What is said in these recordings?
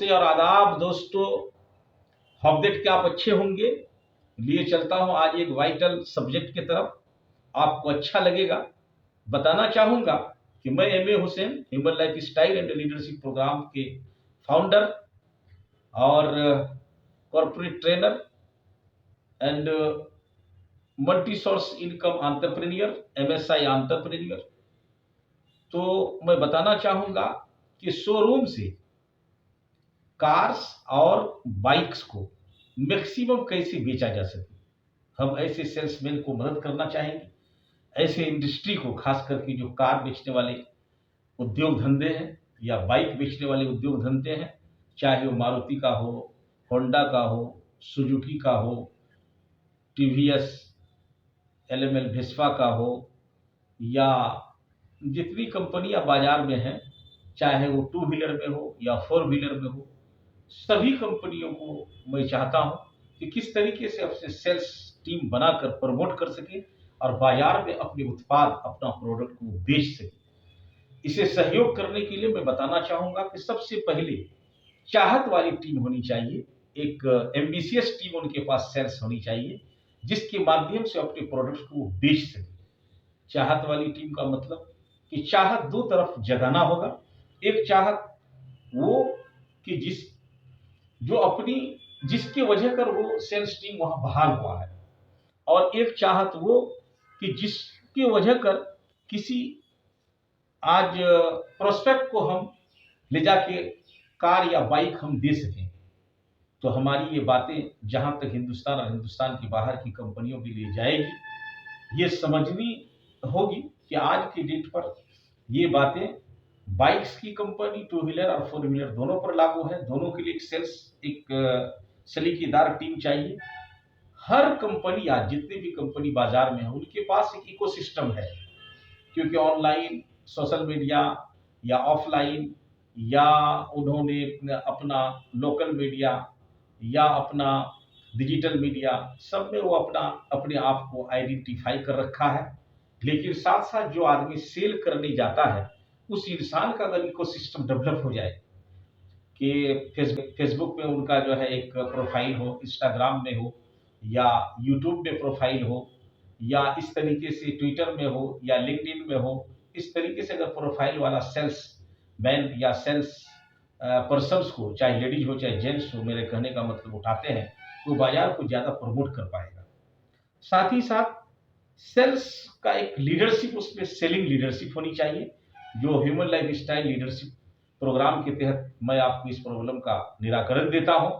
नमस्ते और आदाब दोस्तों। होपदेट कि आप अच्छे होंगे। लिए चलता हूं आज एक वाइटल सब्जेक्ट की तरफ, आपको अच्छा लगेगा। बताना चाहूंगा कि मैं M A Hussain human lifestyle and leadership programme के फाउंडर और corporate trainer and multi source income entrepreneur, MSI entrepreneur. तो मैं बताना चाहूंगा कि शोरूम से कार्स और बाइक्स को मैक्सिमम कैसे बेचा जा सके, हम ऐसे सेल्समैन को मदद करना चाहेंगे। ऐसे इंडस्ट्री को, खास करके जो कार बेचने वाले उद्योग धंधे हैं या बाइक बेचने वाले उद्योग धंधे हैं, चाहे वो मारुति का हो, होंडा का हो, सुजुकी का हो, टीवीएस, LML भेस्पा का हो, या जितनी कंपनियां बाजार में हैं, चाहे वो 2 व्हीलर में हो या 4 व्हीलर में हो, सभी कंपनियों को मैं चाहता हूं कि किस तरीके से अपने सेल्स टीम बनाकर प्रमोट कर सके और बाजार में अपने उत्पाद, अपना प्रोडक्ट को बेच सके। इसे सहयोग करने के लिए मैं बताना चाहूंगा कि सबसे पहले चाहत वाली टीम होनी चाहिए, एक एम्बिशियस टीम उनके पास सेल्स होनी चाहिए, जिसके माध्यम से अपने प्रोडक्ट्स को बेच सके। चाहत वाली टीम का मतलब कि चाहत दो तरफ जगाना होगा। एक चाहत वो कि जो अपनी जिसकी वजह कर वो सेल्स टीम वहां बहाल हुआ है, और एक चाहत वो कि जिसकी वजह कर किसी आज प्रोस्पेक्ट को हम ले जाके कार या बाइक हम दे सकें। तो हमारी ये बातें जहां तक हिंदुस्तान और हिंदुस्तान के बाहर की कंपनियों के लिए जाएगी, ये समझनी होगी कि आज की डेट पर ये बातें बाइक्स की कंपनी, 2 व्हीलर और 4 व्हीलर दोनों पर लागू है। दोनों के लिए एक सलीकेदार टीम चाहिए। हर कंपनी, आज जितने भी कंपनी बाजार में है, उनके पास एक इकोसिस्टम है, क्योंकि ऑनलाइन, सोशल मीडिया या ऑफलाइन, या उन्होंने अपना लोकल मीडिया या अपना डिजिटल मीडिया, सब में वो अपने आप को आइडेंटिफाई कर रखा है। लेकिन साथ साथ जो आदमी सेल करने जाता है, उस इंसान का अगर इकोसिस्टम डेवलप हो जाए कि फेसबुक में उनका जो है एक प्रोफाइल हो, इंस्टाग्राम में हो, या यूट्यूब में प्रोफाइल हो, या इस तरीके से ट्विटर में हो या लिंक्डइन में हो, इस तरीके से अगर प्रोफाइल वाला सेल्स मैन या सेल्स पर्सन्स को, चाहे लेडीज हो चाहे जेंट्स हो, मेरे कहने का मतलब उठाते हैं, तो बाजार को ज्यादा प्रमोट कर पाएगा। साथ ही साथ सेल्स का एक लीडरशिप, उसमें सेलिंग लीडरशिप होनी चाहिए, जो human lifestyle leadership programme के तहत मैं आपको इस प्रॉब्लम का निराकरण देता हूं।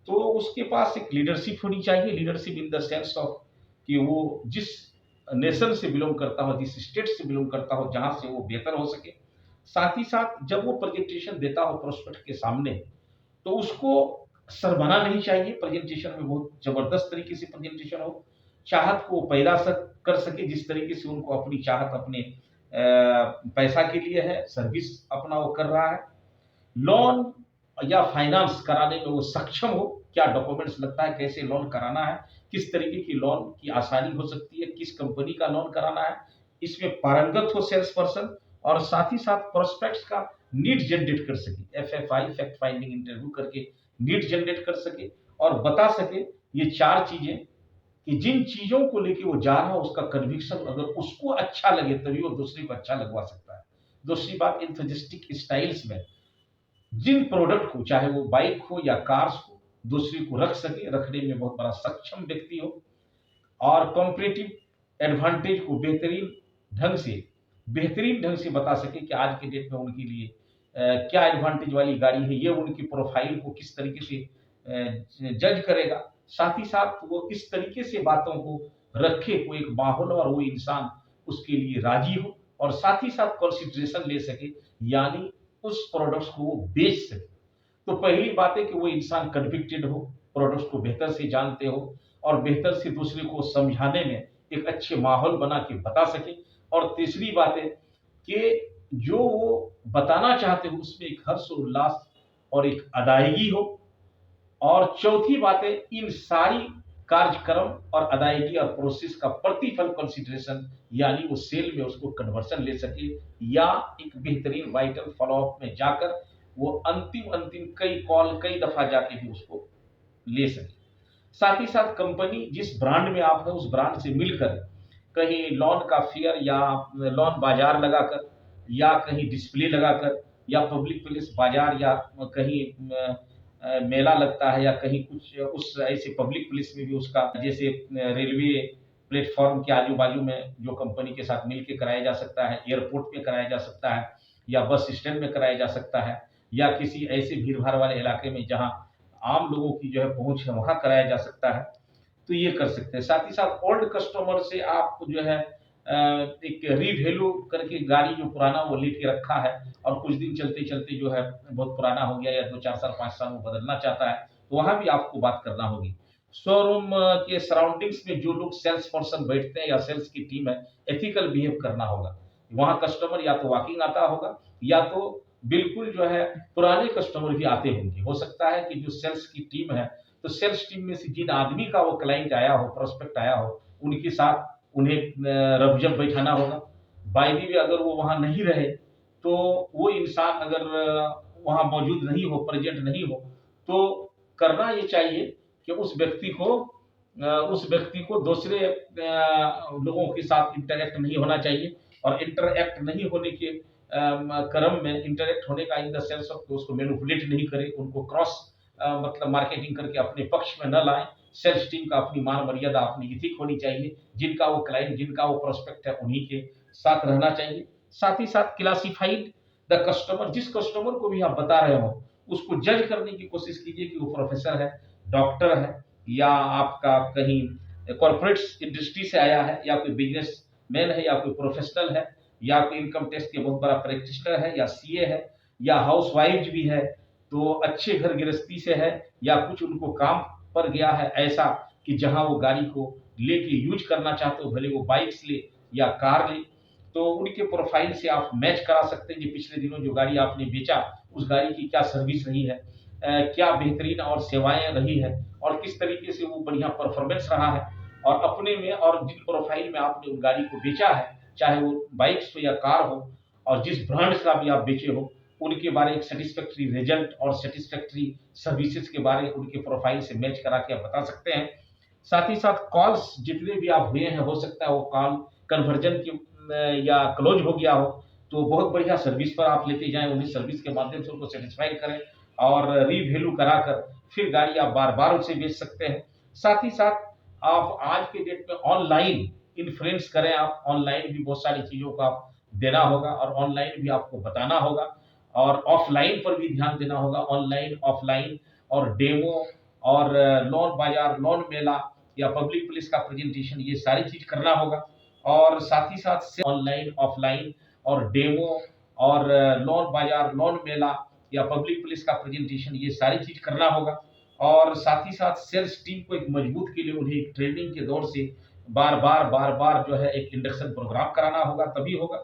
तो उसके पास एक लीडरशिप होनी चाहिए। Leadership in the sense of कि वो जिस नेशन से बिलोंग करता हो, जिस स्टेट से बिलोंग करता हो, जहां से वो बेहतर हो सके। साथ ही साथ जब वो प्रेजेंटेशन देता हो प्रोस्पेक्ट के सामने, तो उसको शर्माना नहीं चाहिए। प्रेजेंटेशन में बहुत जबरदस्त तरीके से प्रेजेंटेशन हो, चाहत को पैदा कर सके, जिस तरीके से उनको अपनी चाहत अपने पैसा के लिए है, सर्विस अपना वो कर रहा है। लोन या फाइनेंस कराने में वो सक्षम हो, क्या डॉक्यूमेंट्स लगता है, कैसे लोन कराना है, किस तरीके की लोन की आसानी हो सकती है, किस कंपनी का लोन कराना है, इसमें पारंगत हो सेल्स पर्सन। और साथ ही साथ प्रोस्पेक्ट्स का नीड जनरेट कर सके, FFI, फैक्ट फाइंडिंग इंटरव्यू करके नीड जनरेट कर सके और बता सके ये 4 चीजें कि जिन चीजों को लेके वो जा रहा है, उसका कन्विक्शन अगर उसको अच्छा लगे तभी वो दूसरे को अच्छा लगवा सकता है। दूसरी बात, इंथुजिस्टिक स्टाइल्स में जिन प्रोडक्ट को, चाहे वो बाइक हो या कार्स हो, दूसरे को रख सके, रखने में बहुत बड़ा सक्षम व्यक्ति हो, और कॉम्पिटिटिव एडवांटेज को बेहतरीन ढंग से बता सके कि आज के डेट में उनके लिए क्या एडवांटेज वाली गाड़ी है, ये उनकी प्रोफाइल को किस तरीके से जज करेगा। साथ ही साथ वो इस तरीके से बातों को रखे, वो एक माहौल और वो इंसान उसके लिए राजी हो, और साथ ही साथ कंसिडरेशन ले सके, यानी उस प्रोडक्ट्स को वो बेच सके। तो पहली बात है कि वो इंसान कन्विक्टेड हो, प्रोडक्ट्स को बेहतर से जानते हो, और बेहतर से दूसरे को समझाने में एक अच्छे माहौल बना के बता सके। और तीसरी बात है कि जो वो बताना चाहते हो उसमें एक हर्ष उल्लास और एक अदायगी हो। और चौथी बात है, इन सारी कार्यक्रम और अदायगी और प्रोसेस का प्रतिफल कंसिडरेशन, यानी वो सेल में उसको कन्वर्सन ले सके, या एक बेहतरीन वाइटल फॉलोअप में जाकर वो अंतिम अंतिम कई कॉल कई दफा जाके भी उसको ले सके। साथ ही साथ कंपनी जिस ब्रांड में आप है उस ब्रांड से मिलकर कहीं लॉन का फेयर या लॉन बाजार लगाकर या कहीं डिस्प्ले लगाकर या पब्लिक प्लेस बाजार या कहीं मेला लगता है या कहीं कुछ उस ऐसे पब्लिक प्लेस में भी उसका जैसे रेलवे प्लेटफॉर्म के आजू बाजू में जो कंपनी के साथ मिलकर कराया जा सकता है, एयरपोर्ट पे कराया जा सकता है या बस स्टैंड में कराया जा सकता है या किसी ऐसे भीड़ भाड़ वाले इलाके में जहां आम लोगों की जो है पहुंच है वहां कराया जा सकता है, तो ये कर सकते हैं। साथ ही साथ ओल्ड कस्टमर से आप जो है एक रीवैल्यू करके गाड़ी जो पुराना वो लेके रखा है और कुछ दिन चलते चलते जो है बहुत पुराना हो गया या 2-4 साल 5 साल में बदलना चाहता है, तो वहां भी आपको बात करना होगी। शोरूम के सराउंडिंग्स में जो लोग सेल्स पर्सन बैठते हैं या सेल्स की टीम है, एथिकल बिहेव करना होगा। वहां कस्टमर या तो वॉकिंग आता होगा या तो बिल्कुल जो है पुराने कस्टमर भी आते होंगे। हो सकता है कि जो सेल्स की टीम है, तो सेल्स टीम में से जिन आदमी का वो क्लाइंट आया हो, प्रोस्पेक्ट आया हो, उनके साथ उन्हें रबजब बैठाना होगा। बाय द वे अगर वो वहां नहीं रहे, तो वो इंसान अगर वहां मौजूद नहीं हो, प्रेजेंट नहीं हो, तो करना ये चाहिए कि उस व्यक्ति को दूसरे लोगों के साथ इंटरेक्ट नहीं होना चाहिए और इंटरेक्ट नहीं होने के क्रम में इंटरेक्ट होने का इन द सेंस ऑफ उसको मैनिपुलेट नहीं करे, उनको क्रॉस मतलब मार्केटिंग करके अपने पक्ष में न लाएं। सेल्स टीम का अपनी मान मर्यादा अपनी इथिक होनी चाहिए। जिनका वो क्लाइंट जिनका वो प्रोस्पेक्ट है उन्हीं के साथ रहना चाहिए। साथ ही साथ क्लासिफाइड द कस्टमर, जिस कस्टमर को भी आप बता रहे हो उसको जज करने की कोशिश कीजिए कि वो प्रोफेसर है, डॉक्टर है या आपका कहीं कॉर्पोरेट इंडस्ट्री से आया है या कोई बिजनेस मैन है या कोई प्रोफेशनल है या कोई इनकम टैक्स के बहुत बड़ा प्रैक्टिशनर है या सीए है या हाउस वाइफ भी है, तो अच्छे घर गृहस्थी से है या कुछ उनको काम पर गया है ऐसा कि जहां वो गाड़ी को लेके यूज करना चाहते हो, भले वो बाइक्स ले या कार ले, तो उनके प्रोफाइल से आप मैच करा सकते हैं कि पिछले दिनों जो गाड़ी आपने बेचा उस गाड़ी की क्या सर्विस रही है, क्या बेहतरीन और सेवाएं रही है और किस तरीके से वो बढ़िया परफॉर्मेंस रहा है। और अपने में और जिन प्रोफाइल में आपने उस गाड़ी को बेचा है, चाहे वो बाइक्स हो या कार हो, और जिस ब्रांड का भी आप बेचे हो, उनके बारे एक सेटिस्फैक्ट्री रिजल्ट और सेटिस्फैक्ट्री सर्विसेज के बारे उनके प्रोफाइल से मैच करा के आप बता सकते हैं। साथ ही साथ कॉल्स जितने भी आप हुए हैं, हो सकता है वो कॉल कन्वर्जन की या क्लोज हो गया हो, तो बहुत बढ़िया सर्विस पर आप लेके जाएं, उन्हें सर्विस के माध्यम से उनको सेटिस्फाइड करें और रीवैल्यू कराकर फिर गाड़ी आप बार बार उसे बेच सकते हैं। साथ ही साथ आप आज के डेट में ऑनलाइन इन्फ्लुएंस करें, आप ऑनलाइन भी बहुत सारी चीजों का आप देना होगा और ऑनलाइन भी आपको बताना होगा और ऑफलाइन पर भी ध्यान देना होगा। ऑनलाइन ऑफलाइन और डेमो और लॉन बाजार लॉन मेला या पब्लिक प्लेस का प्रेजेंटेशन ये सारी चीज करना होगा और साथ ही साथ ऑनलाइन ऑफलाइन और डेमो और लॉन बाजार लॉन मेला या पब्लिक प्लेस का प्रेजेंटेशन ये सारी चीज करना होगा और साथ ही साथ सेल्स टीम को एक मजबूत के लिए उन्हें एक ट्रेनिंग के दौर से बार बार जो है एक इंडक्शन प्रोग्राम कराना होगा, तभी होगा।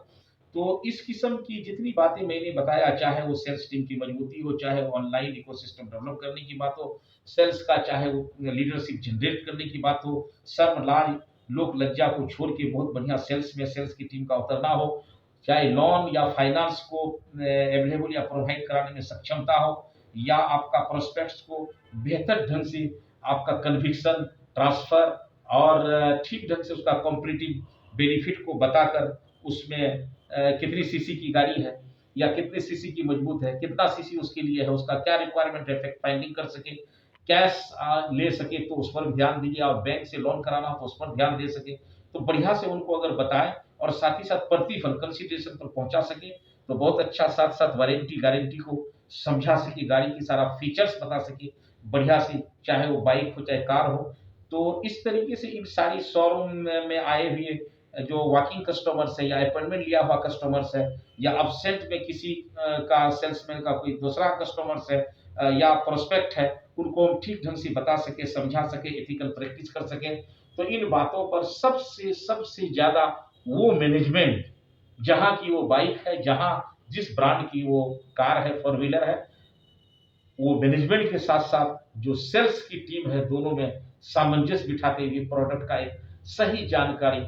तो इस किस्म की जितनी बातें मैंने बताया, चाहे वो सेल्स टीम की मजबूती हो, चाहे वो ऑनलाइन इकोसिस्टम डेवलप करने की बात हो सेल्स का, चाहे वो लीडरशिप जनरेट करने की बात हो, शर्म लाज लोक लज्जा को छोड़ के बहुत बढ़िया सेल्स में सेल्स की टीम का उतरना हो, चाहे लोन या फाइनेंस को अवेलेबल या प्रोवाइड कराने में सक्षमता हो या आपका प्रोस्पेक्ट्स को बेहतर ढंग से आपका कन्विक्शन ट्रांसफर और ठीक ढंग से उसका कॉम्पिटिटिव बेनिफिट को बताकर उसमें कितनी सीसी की गाड़ी है या कितने सीसी की मजबूत है, कितना सीसी उसके लिए है, उसका क्या रिक्वायरमेंट है, फैक्ट फाइंडिंग कर सके, कैश ले सके तो उस पर ध्यान दीजिए और बैंक से लोन कराना हो तो उस पर ध्यान दे सके, तो बढ़िया से उनको अगर बताएं और साथ ही साथ प्रतिफल कंसिडरेशन पर पहुंचा सके तो बहुत अच्छा, साथ साथ वारंटी गारंटी को समझा सके, गाड़ी की सारा फीचर्स बता सके बढ़िया से, चाहे वो बाइक हो चाहे कार हो। तो इस तरीके से इन सारी शोरूम में आए हुए जो वॉकिंग कस्टमर्स है या अपॉइंटमेंट लिया हुआ कस्टमर्स है या अपसेंट में किसी का सेल्समैन का कोई दूसरा कस्टमर्स है या प्रोस्पेक्ट है, उनको हम ठीक ढंग से बता सके, समझा सके, एथिकल प्रैक्टिस कर सके। तो इन बातों पर सबसे सबसे ज्यादा वो मैनेजमेंट, जहां की वो बाइक है, जहां जिस ब्रांड की वो कार है, फोर व्हीलर है, वो मैनेजमेंट के साथ साथ जो सेल्स की टीम है, दोनों में सामंजस्य बिठाते हुए प्रोडक्ट का एक सही जानकारी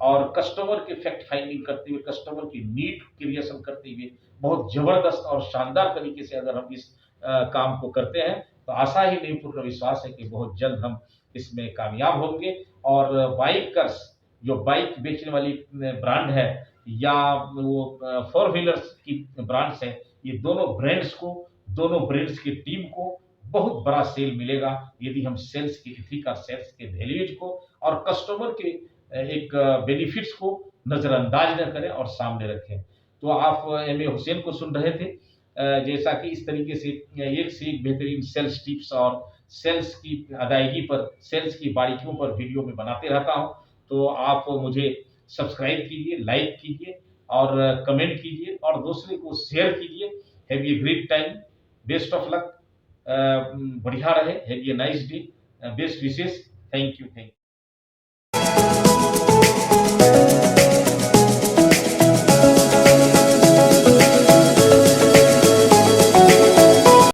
और कस्टमर के फैक्ट फाइंडिंग करते हुए, कस्टमर की नीड क्रिएशन करते हुए बहुत जबरदस्त और शानदार तरीके से अगर हम इस काम को करते हैं तो आशा ही नहीं, पूर्ण विश्वास है कि बहुत जल्द हम इसमें कामयाब होंगे। और बाइकर्स, जो बाइक बेचने वाली ब्रांड है या वो फोर व्हीलर्स की ब्रांड्स है, ये दोनों ब्रांड्स की टीम को बहुत बड़ा सेल मिलेगा यदि हम सेल्स की इथिक और सेल्स के वैल्यूज को और कस्टमर के एक बेनिफिट्स को नजरअंदाज न करें और सामने रखें। तो आप एम ए हुसैन को सुन रहे थे। जैसा कि इस तरीके से एक से एक बेहतरीन सेल्स टिप्स और सेल्स की अदायगी पर, सेल्स की बारीकियों पर वीडियो में बनाते रहता हूं। तो आप मुझे सब्सक्राइब कीजिए, लाइक कीजिए और कमेंट कीजिए और दूसरे को शेयर कीजिए। Have a great time, best of luck, बढ़िया रहे, have a nice day, best wishes, thank you.